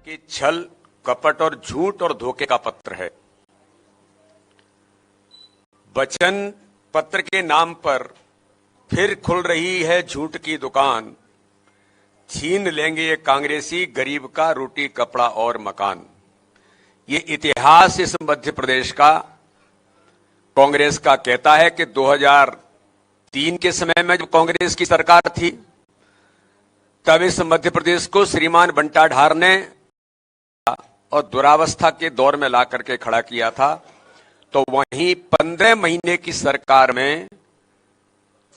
कि छल, कपट और झूठ और धोखे का पत्र है। वचन पत्र के नाम पर फिर खुल रही है झूठ की दुकान। छीन लेंगे ये कांग्रेसी गरीब का रोटी कपड़ा और मकान। ये इतिहास इस मध्य प्रदेश का कांग्रेस का कहता है कि 2003 के समय में जब कांग्रेस की सरकार थी, तब इस मध्य प्रदेश को श्रीमान बंटा ढार ने और दुरावस्था के दौर में ला करके खड़ा किया था। तो वहीं 15 महीने की सरकार में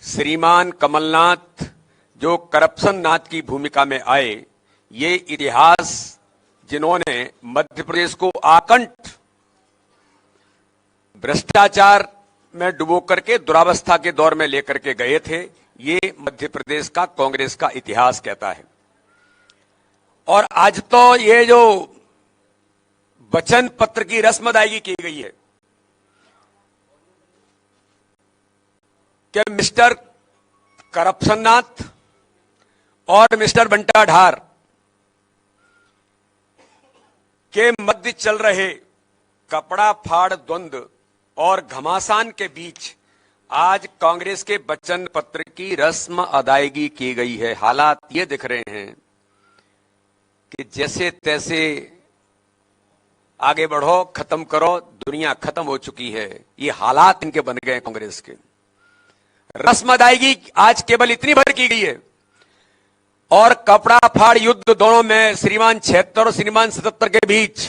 श्रीमान कमलनाथ जो करप्शन नाथ की भूमिका में आए, ये इतिहास जिन्होंने मध्य प्रदेश को आकंठ भ्रष्टाचार में डुबो करके दुरावस्था के दौर में लेकर के गए थे, ये मध्य प्रदेश का कांग्रेस का इतिहास कहता है। और आज तो ये जो वचन पत्र की रस्म अदायगी की गई है कि मिस्टर करप्शननाथ और मिस्टर बंटा ढार के मध्य चल रहे कपड़ा फाड़ द्वंद्व और घमासान के बीच आज कांग्रेस के वचन पत्र की रस्म अदायगी की गई है। हालात ये दिख रहे हैं कि जैसे तैसे आगे बढ़ो, खत्म करो, दुनिया खत्म हो चुकी है, ये हालात इनके बन गए कांग्रेस के। रस्म अदायगी आज केवल इतनी भर की गई है और कपड़ा फाड़ युद्ध दोनों में श्रीमान 76 और श्रीमान 77 के बीच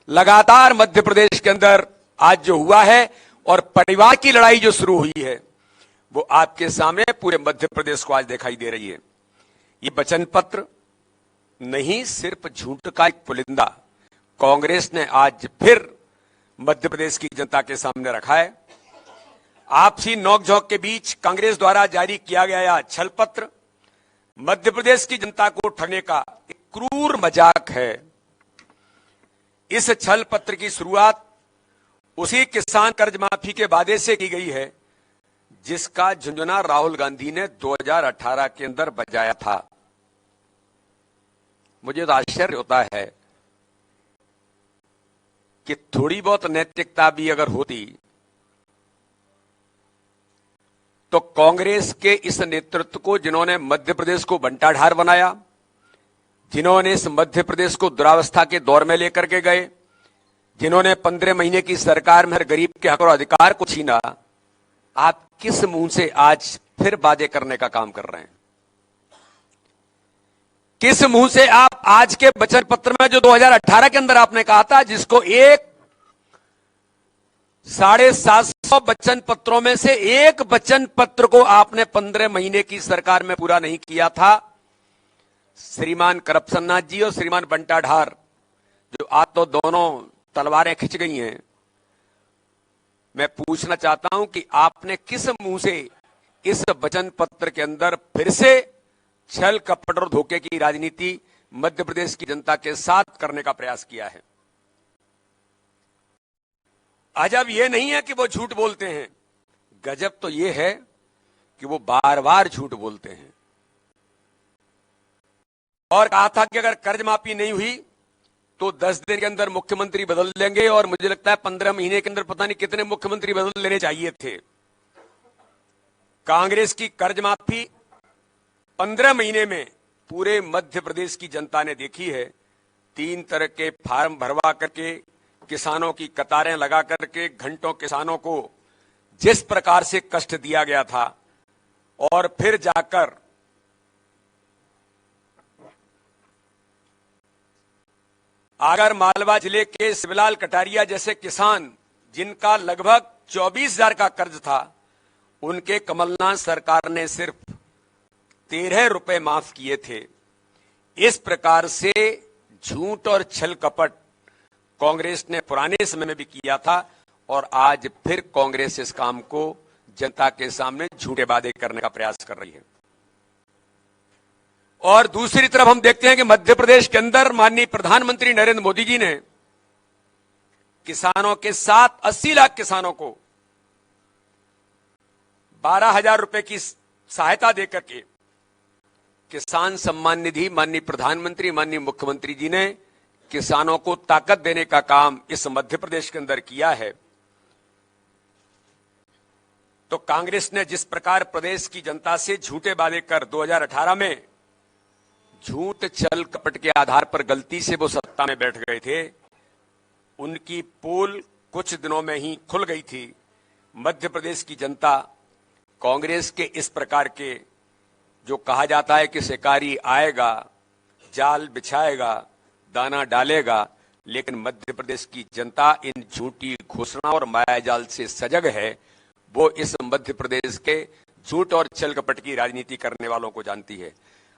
लगातार मध्य प्रदेश के अंदर आज जो हुआ है और परिवार की लड़ाई जो शुरू हुई है, वो आपके सामने पूरे मध्य प्रदेश को आज दिखाई दे रही है। ये वचन पत्र नहीं सिर्फ झूठ का एक पुलिंदा कांग्रेस ने आज फिर मध्य प्रदेश की जनता के सामने रखा है। आपसी नोकझोंक के बीच कांग्रेस द्वारा जारी किया गया छल पत्र मध्य प्रदेश की जनता को ठगने का एक क्रूर मजाक है। इस छल पत्र की शुरुआत उसी किसान कर्ज माफी के वादे से की गई है जिसका झुंझुना राहुल गांधी ने 2018 के अंदर बजाया था। मुझे तो आश्चर्य होता है कि थोड़ी बहुत नैतिकता भी अगर होती तो कांग्रेस के इस नेतृत्व को, जिन्होंने मध्य प्रदेश को बंटा ढार बनाया, जिन्होंने इस मध्य प्रदेश को दुरावस्था के दौर में लेकर के गए, जिन्होंने 15 महीने की सरकार में हर गरीब के हक और अधिकार को छीना, आप किस मुंह से आज फिर वादे करने का काम कर रहे हैं? किस मुंह से आप आज के वचन पत्र में जो 2018 के अंदर आपने कहा था, जिसको 750 वचन पत्रों में से एक वचन पत्र को आपने 15 महीने की सरकार में पूरा नहीं किया था, श्रीमान करप्शननाथ जी और श्रीमान बंटा ढार, जो आज तो दोनों तलवारें खिंच गई हैं, मैं पूछना चाहता हूं कि आपने किस मुंह से इस वचन पत्र के अंदर फिर से छल कपट और धोखे की राजनीति मध्य प्रदेश की जनता के साथ करने का प्रयास किया है? अजब यह नहीं है कि वो झूठ बोलते हैं, गजब तो यह है कि वो बार बार झूठ बोलते हैं। और कहा था कि अगर कर्ज माफी नहीं हुई तो 10 दिन के अंदर मुख्यमंत्री बदल देंगे, और मुझे लगता है 15 महीने के अंदर पता नहीं कितने मुख्यमंत्री बदल लेने चाहिए थे। कांग्रेस की कर्ज माफी 15 महीने में पूरे मध्य प्रदेश की जनता ने देखी है। 3 तरह के फार्म भरवा करके, किसानों की कतारें लगा करके, घंटों किसानों को जिस प्रकार से कष्ट दिया गया था, और फिर जाकर आगर मालवा जिले के शिवलाल कटारिया जैसे किसान, जिनका लगभग 24,000 का कर्ज था, उनके कमलनाथ सरकार ने सिर्फ 13 रुपए माफ किए थे। इस प्रकार से झूठ और छल कपट कांग्रेस ने पुराने समय में भी किया था, और आज फिर कांग्रेस इस काम को जनता के सामने झूठे वादे करने का प्रयास कर रही है। और दूसरी तरफ हम देखते हैं कि मध्य प्रदेश के अंदर माननीय प्रधानमंत्री नरेंद्र मोदी जी ने किसानों के साथ 80 लाख किसानों को 12,000 रुपए की सहायता देकर के किसान सम्मान निधि माननीय प्रधानमंत्री, माननीय मुख्यमंत्री जी ने किसानों को ताकत देने का काम इस मध्य प्रदेश के अंदर किया है, तो कांग्रेस ने जिस प्रकार प्रदेश की जनता से झूठे वादे कर 2018 में झूठ छल कपट के आधार पर गलती से वो सत्ता में बैठ गए थे, उनकी पोल कुछ दिनों में ही खुल गई थी। मध्य प्रदेश की जनता कांग्रेस के इस प्रकार के, जो कहा जाता है कि शिकारी आएगा, जाल बिछाएगा, दाना डालेगा, लेकिन मध्य प्रदेश की जनता इन झूठी घोषणा और मायाजाल से सजग है। वो इस मध्य प्रदेश के झूठ और छल कपट की राजनीति करने वालों को जानती है।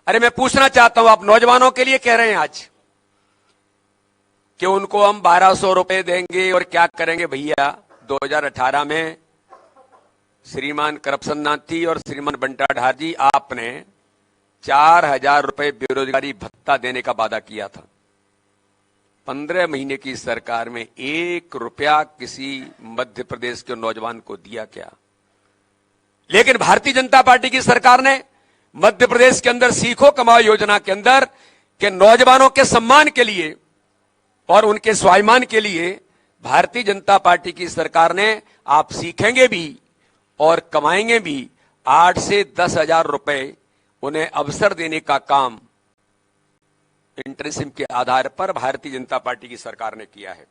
अरे मैं पूछना चाहता हूं, आप नौजवानों के लिए कह रहे हैं आज कि उनको हम 1200 रुपए देंगे और क्या करेंगे। भैया 2018 में श्रीमान करप्शन नाथी और श्रीमान बंटा ढार जी, आपने 4000 रुपए बेरोजगारी भत्ता देने का वादा किया था। 15 महीने की सरकार में 1 रुपया किसी मध्य प्रदेश के नौजवान को दिया क्या? लेकिन भारतीय जनता पार्टी की सरकार ने मध्य प्रदेश के अंदर सीखो कमाओ योजना के अंदर के नौजवानों के सम्मान के लिए और उनके स्वाभिमान के लिए भारतीय जनता पार्टी की सरकार ने आप सीखेंगे भी और कमाएंगे भी 8 से 10,000 रुपए उन्हें अवसर देने का काम इंटर्नशिप के आधार पर भारतीय जनता पार्टी की सरकार ने किया है।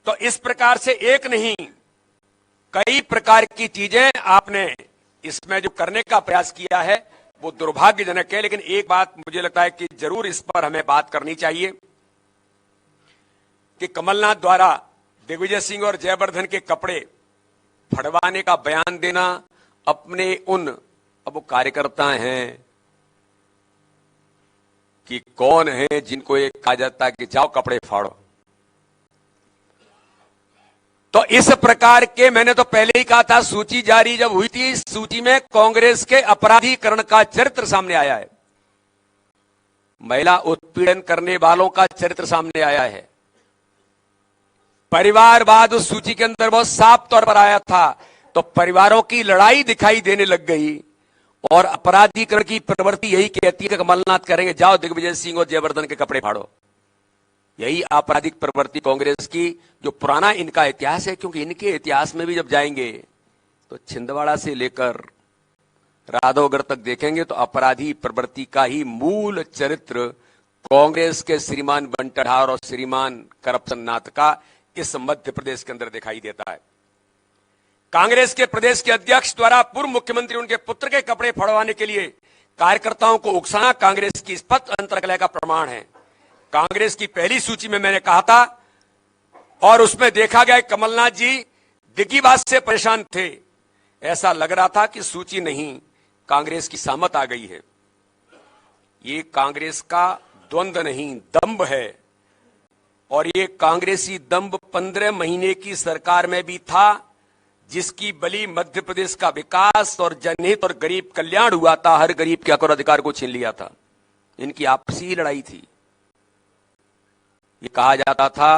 तो इस प्रकार से एक नहीं कई प्रकार की चीजें आपने इसमें जो करने का प्रयास किया है वो दुर्भाग्यजनक है। लेकिन एक बात मुझे लगता है कि जरूर इस पर हमें बात करनी चाहिए कि कमलनाथ द्वारा दिग्विजय सिंह और जयवर्धन के कपड़े फड़वाने का बयान देना अपने उन, अब वो कार्यकर्ता हैं कि कौन है जिनको एक कहा जाता है कि जाओ कपड़े फाड़ो। तो इस प्रकार के, मैंने तो पहले ही कहा था, सूची जारी जब हुई थी, इस सूची में कांग्रेस के अपराधीकरण का चरित्र सामने आया है, महिला उत्पीड़न करने वालों का चरित्र सामने आया है, परिवारवाद उस सूची के अंदर बहुत साफ तौर पर आया था। तो परिवारों की लड़ाई दिखाई देने लग गई और अपराधीकरण की प्रवृत्ति यही कहती है कि कमलनाथ करेंगे जाओ दिग्विजय सिंह और जयवर्धन के कपड़े फाड़ो। यही आपराधिक प्रवृत्ति कांग्रेस की, जो पुराना इनका इतिहास है, क्योंकि इनके इतिहास में भी जब जाएंगे तो छिंदवाड़ा से लेकर राधवगढ़ तक देखेंगे तो अपराधी प्रवृत्ति का ही मूल चरित्र कांग्रेस के श्रीमान बंटा ढार और श्रीमान करप्शन नाथ का इस मध्य प्रदेश के अंदर दिखाई देता है। कांग्रेस के प्रदेश के अध्यक्ष द्वारा पूर्व मुख्यमंत्री उनके पुत्र के कपड़े फड़वाने के लिए कार्यकर्ताओं को उकसाना कांग्रेस की स्पष्ट अंतर्कलह का प्रमाण है। कांग्रेस की पहली सूची में मैंने कहा था और उसमें देखा गया कमलनाथ जी दिग्गीबाज से परेशान थे। ऐसा लग रहा था कि सूची नहीं, कांग्रेस की सामत आ गई है। ये कांग्रेस का द्वंद्व नहीं, दंभ है। और ये कांग्रेसी दंभ 15 महीने की सरकार में भी था, जिसकी बलि मध्य प्रदेश का विकास और जनहित और गरीब कल्याण हुआ था। हर गरीब के हक और अधिकार को छीन लिया था। इनकी आपसी लड़ाई थी। ये कहा जाता था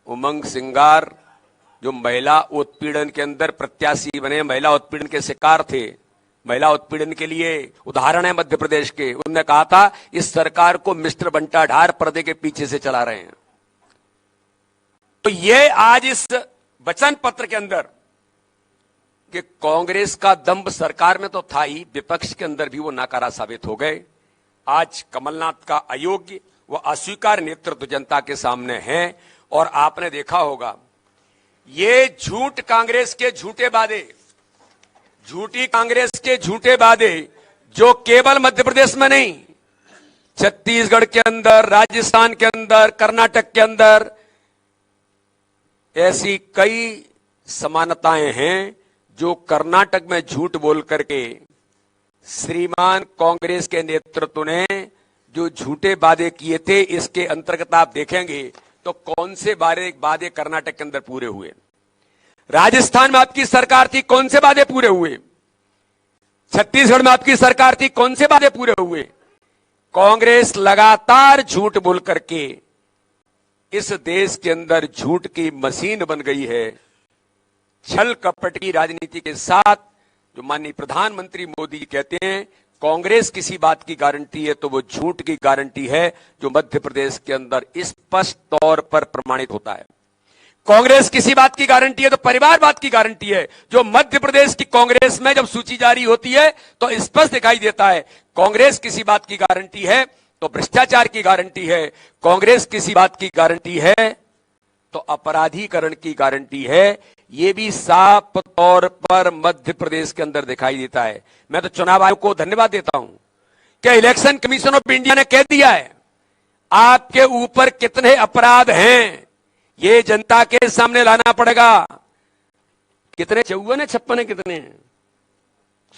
उमंग सिंगार जो महिला उत्पीड़न के अंदर प्रत्याशी बने, महिला उत्पीड़न के शिकार थे, महिला उत्पीड़न के लिए उदाहरण है मध्य प्रदेश के। उन्होंने कहा था इस सरकार को मिस्टर बंटा ढार पर्दे के पीछे से चला रहे हैं। तो ये आज इस वचन पत्र के अंदर कि कांग्रेस का दंभ सरकार में तो था ही, विपक्ष के अंदर भी वो नाकारा साबित हो गए। आज कमलनाथ का अयोग्य व अस्वीकार नेतृत्व जनता के सामने है। और आपने देखा होगा ये झूठ कांग्रेस के झूठे वादे, झूठी कांग्रेस के झूठे वादे जो केवल मध्य प्रदेश में नहीं, छत्तीसगढ़ के अंदर, राजस्थान के अंदर, कर्नाटक के अंदर ऐसी कई समानताएं हैं जो कर्नाटक में झूठ बोल करके श्रीमान कांग्रेस के नेतृत्व ने जो झूठे वादे किए थे, इसके अंतर्गत आप देखेंगे तो कौन से वादे कर्नाटक के अंदर पूरे हुए। राजस्थान में आपकी सरकार थी, कौन से वादे पूरे हुए। छत्तीसगढ़ में आपकी सरकार थी, कौन से वादे पूरे हुए। कांग्रेस लगातार झूठ बोल करके इस देश के अंदर झूठ की मशीन बन गई है। छल कपट की राजनीति के साथ जो माननीय प्रधानमंत्री मोदी कहते हैं कांग्रेस किसी बात की गारंटी है तो वो झूठ की गारंटी है, जो मध्य प्रदेश के अंदर स्पष्ट तौर पर प्रमाणित होता है। कांग्रेस किसी बात की गारंटी है तो परिवारवाद की गारंटी है, जो मध्य प्रदेश की कांग्रेस में जब सूची जारी होती है तो स्पष्ट दिखाई देता है। कांग्रेस किसी बात की गारंटी है तो भ्रष्टाचार की गारंटी है, कांग्रेस किसी बात की गारंटी है तो अपराधीकरण की गारंटी है। यह भी साफ तौर पर मध्य प्रदेश के अंदर दिखाई देता है। मैं तो चुनाव आयोग को धन्यवाद देता हूं कि इलेक्शन कमीशन ऑफ इंडिया ने कह दिया है आपके ऊपर कितने अपराध हैं ये जनता के सामने लाना पड़ेगा। कितने 54 है 56 है कितने हैं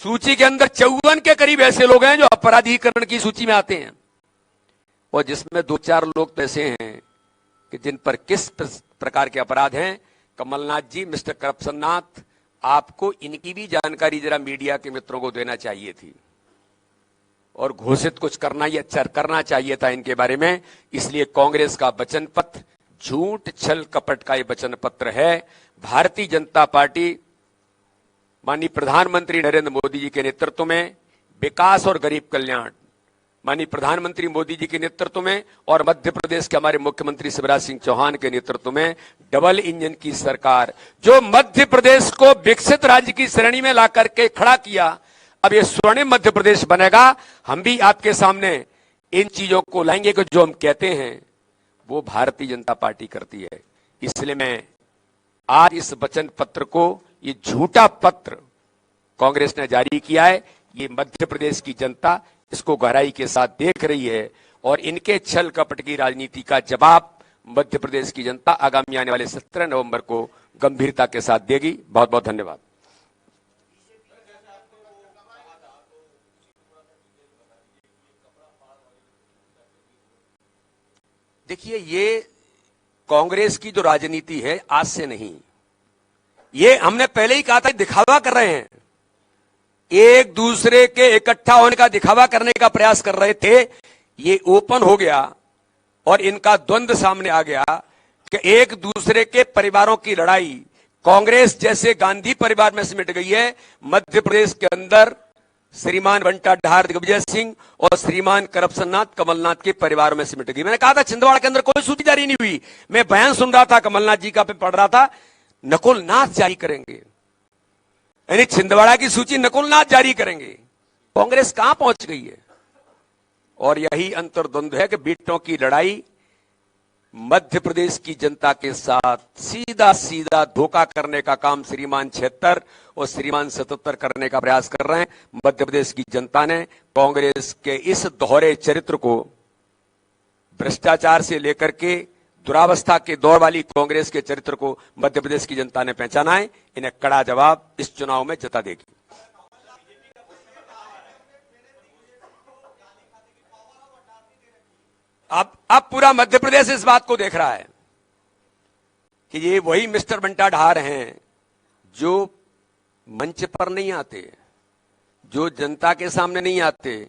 सूची के अंदर? 54 के करीब ऐसे लोग हैं जो अपराधीकरण की सूची में आते हैं, और जिसमें 2-4 लोग तो ऐसे हैं कि जिन पर किस प्रकार के अपराध हैं। कमलनाथ जी, मिस्टर करप्शन नाथ, आपको इनकी भी जानकारी जरा मीडिया के मित्रों को देना चाहिए थी और घोषित कुछ करना चाहिए था इनके बारे में। इसलिए कांग्रेस का वचन पत्र झूठ छल कपट का यह वचन पत्र है। भारतीय जनता पार्टी माननीय प्रधानमंत्री नरेंद्र मोदी जी के नेतृत्व में विकास और गरीब कल्याण, माननीय प्रधानमंत्री मोदी जी के नेतृत्व में और मध्य प्रदेश के हमारे मुख्यमंत्री शिवराज सिंह चौहान के नेतृत्व में डबल इंजन की सरकार, जो मध्य प्रदेश को विकसित राज्य की श्रेणी में ला करके खड़ा किया, अब ये स्वर्णिम मध्य प्रदेश बनेगा। हम भी आपके सामने इन चीजों को लाएंगे कि जो हम कहते हैं वो भारतीय जनता पार्टी करती है। इसलिए मैं आज इस वचन पत्र को, ये झूठा पत्र कांग्रेस ने जारी किया है, ये मध्य प्रदेश की जनता इसको गहराई के साथ देख रही है और इनके छल कपट की राजनीति का जवाब मध्य प्रदेश की जनता आगामी आने वाले 17 नवंबर को गंभीरता के साथ देगी। बहुत बहुत धन्यवाद। देखिए, ये कांग्रेस की जो राजनीति है आज से नहीं, ये हमने पहले ही कहा था, दिखावा कर रहे हैं, एक दूसरे के इकट्ठा होने का दिखावा करने का प्रयास कर रहे थे। ये ओपन हो गया और इनका द्वंद्व सामने आ गया कि एक दूसरे के परिवारों की लड़ाई कांग्रेस जैसे गांधी परिवार में सिमट गई है। मध्य प्रदेश के अंदर श्रीमान बंटा ढार दिग्विजय सिंह और श्रीमान करप्शन नाथ कमलनाथ के परिवार में सिमट गई। मैंने कहा था छिंदवाड़ा के अंदर कोई सूची जारी नहीं हुई, मैं बयान सुन रहा था कमलनाथ जी का, पे पढ़ रहा था नकुल नाथ जारी करेंगे, यानी छिंदवाड़ा की सूची नकुल नाथ जारी करेंगे। कांग्रेस कहां पहुंच गई है? और यही अंतर्द्वंद है कि बेटों की लड़ाई मध्य प्रदेश की जनता के साथ सीधा सीधा धोखा करने का काम श्रीमान 76 और श्रीमान 77 करने का प्रयास कर रहे हैं। मध्य प्रदेश की जनता ने कांग्रेस के इस दोहरे चरित्र को, भ्रष्टाचार से लेकर के दुरावस्था के दौर वाली कांग्रेस के चरित्र को मध्य प्रदेश की जनता ने पहचाना है। इन्हें कड़ा जवाब इस चुनाव में जता देगी। अब पूरा मध्य प्रदेश इस बात को देख रहा है कि ये वही मिस्टर बंटा ढार हैं जो मंच पर नहीं आते, जो जनता के सामने नहीं आते,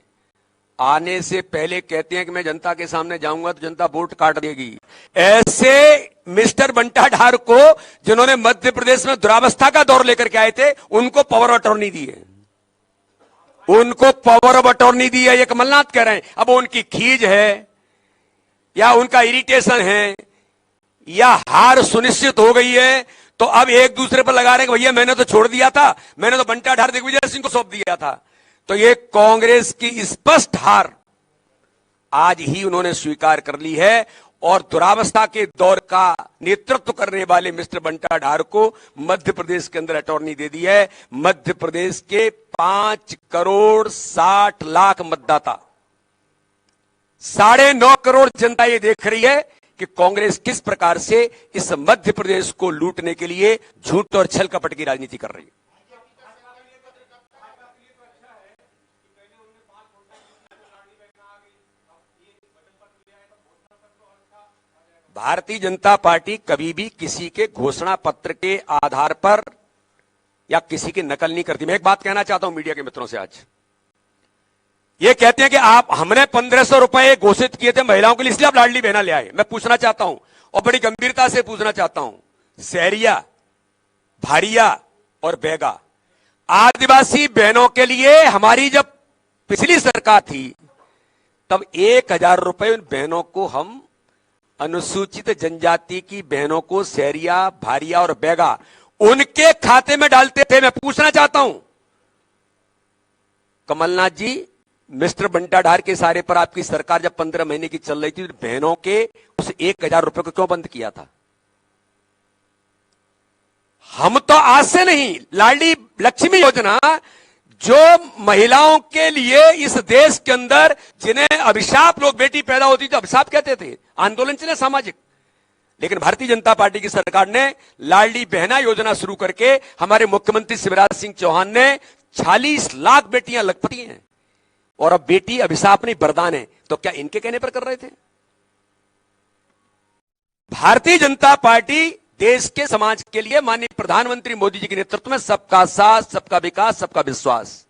आने से पहले कहते हैं कि मैं जनता के सामने जाऊंगा तो जनता वोट काट देगी। ऐसे मिस्टर बंटा ढार को, जिन्होंने मध्य प्रदेश में दुरावस्था का दौर लेकर के आए थे, उनको पावर ऑफ अटॉर्नी दी है, उनको पावर ऑफ अटॉर्नी दी है। ये कमलनाथ कह रहे हैं। अब उनकी खीज है या उनका इरिटेशन है या हार सुनिश्चित हो गई है, तो अब एक दूसरे पर लगा रहे हैं कि भैया मैंने तो छोड़ दिया था, मैंने तो बंटा ढार दिग्विजय सिंह को सौंप दिया था। तो ये कांग्रेस की स्पष्ट हार आज ही उन्होंने स्वीकार कर ली है और दुरावस्था के दौर का नेतृत्व करने वाले मिस्टर बंटा ढार को मध्य प्रदेश के अंदर अटॉर्नी दे दी है। मध्य प्रदेश के 5 करोड़ 60 लाख मतदाता, 9.5 करोड़ जनता ये देख रही है कि कांग्रेस किस प्रकार से इस मध्य प्रदेश को लूटने के लिए झूठ और छल कपट की राजनीति कर रही है। भारतीय जनता पार्टी कभी भी किसी के घोषणा पत्र के आधार पर या किसी की नकल नहीं करती। मैं एक बात कहना चाहता हूं मीडिया के मित्रों से, आज ये कहते हैं कि हमने 1500 रुपए घोषित किए थे महिलाओं के लिए, इसलिए आप लाडली बहना ले आए। मैं पूछना चाहता हूं और बड़ी गंभीरता से पूछना चाहता हूं, सहरिया, भारिया और बैगा आदिवासी बहनों के लिए हमारी जब पिछली सरकार थी तब 1,000 रुपए उन बहनों को हम अनुसूचित जनजाति की बहनों को सहरिया, भारिया और बैगा उनके खाते में डालते थे। मैं पूछना चाहता हूं कमलनाथ जी, मिस्टर बंटा ढार के सारे पर आपकी सरकार जब 15 महीने की चल रही थी तो बहनों के उस 1,000 रुपए को क्यों बंद किया था? हम तो आज से नहीं, लाडली लक्ष्मी योजना जो महिलाओं के लिए इस देश के अंदर जिन्हें अभिशाप, लोग बेटी पैदा होती तो अभिशाप कहते थे, आंदोलन चले सामाजिक, लेकिन भारतीय जनता पार्टी की सरकार ने लाडली बहना योजना शुरू करके हमारे मुख्यमंत्री शिवराज सिंह चौहान ने 40 लाख बेटियां लखपति हैं और अब बेटी अभिशाप नहीं वरदान है। तो क्या इनके कहने पर कर रहे थे? भारतीय जनता पार्टी देश के समाज के लिए माननीय प्रधानमंत्री मोदी जी के नेतृत्व में सबका साथ, सबका विकास, सबका विश्वास।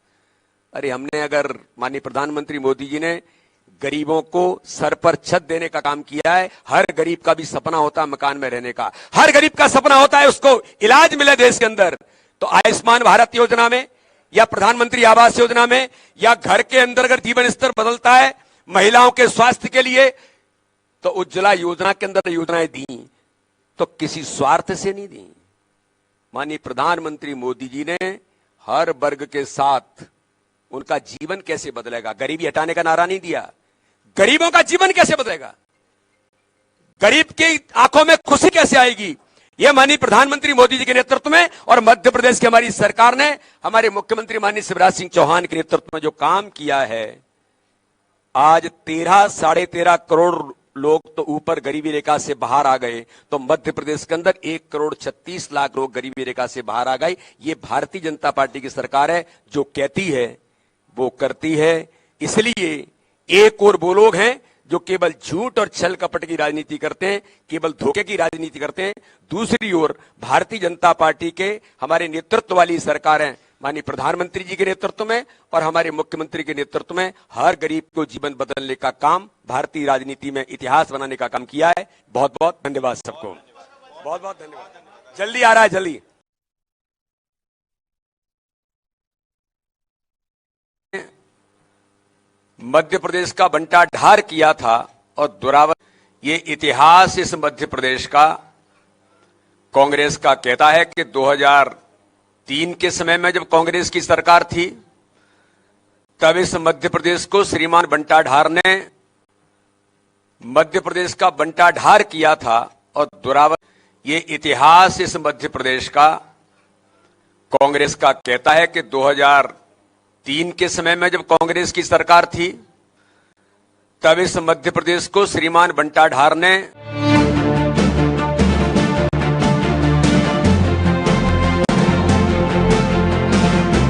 अरे हमने अगर माननीय प्रधानमंत्री मोदी जी ने गरीबों को सर पर छत देने का काम किया है। हर गरीब का भी सपना होता है मकान में रहने का, हर गरीब का सपना होता है उसको इलाज मिले देश के अंदर। तो आयुष्मान भारत योजना में या प्रधानमंत्री आवास योजना में या घर के अंदर अगर जीवन स्तर बदलता है महिलाओं के स्वास्थ्य के लिए, तो उज्ज्वला योजना के अंदर योजनाएं दी तो किसी स्वार्थ से नहीं दी। माननीय प्रधानमंत्री मोदी जी ने हर वर्ग के साथ उनका जीवन कैसे बदलेगा, गरीबी हटाने का नारा नहीं दिया, गरीबों का जीवन कैसे बदलेगा, गरीब की आंखों में खुशी कैसे आएगी, यह माननीय प्रधानमंत्री मोदी जी के नेतृत्व में और मध्य प्रदेश की हमारी सरकार ने हमारे मुख्यमंत्री माननीय शिवराज सिंह चौहान के नेतृत्व में जो काम किया है। आज 13-13.5 करोड़ लोग तो ऊपर गरीबी रेखा से बाहर आ गए, तो मध्य प्रदेश के अंदर 1,36,00,000 लोग गरीबी रेखा से बाहर आ गए। ये भारतीय जनता पार्टी की सरकार है, जो कहती है वो करती है। इसलिए एक और वो लोग हैं जो केवल झूठ और छल कपट की राजनीति करते हैं, केवल धोखे की राजनीति करते हैं। दूसरी ओर भारतीय जनता पार्टी के हमारे नेतृत्व वाली सरकारें माननीय प्रधानमंत्री जी के नेतृत्व में और हमारे मुख्यमंत्री के नेतृत्व में हर गरीब को जीवन बदलने का काम, भारतीय राजनीति में इतिहास बनाने का काम किया है। बहुत बहुत धन्यवाद सबको, बहुत बहुत धन्यवाद। जल्दी आ रहा है, जल्दी। मध्य प्रदेश का बंटा ढार किया था और दुरावत, ये इतिहास इस मध्य प्रदेश का कांग्रेस का कहता है कि 2003 के समय में जब कांग्रेस की सरकार थी तब इस मध्य प्रदेश को श्रीमान बंटा ढार ने मध्य प्रदेश का बंटा ढार किया था और दुरावत, ये इतिहास इस मध्य प्रदेश का कांग्रेस का कहता है कि 2003 के समय में जब कांग्रेस की सरकार थी तब इस मध्य प्रदेश को श्रीमान बंटा ढार ने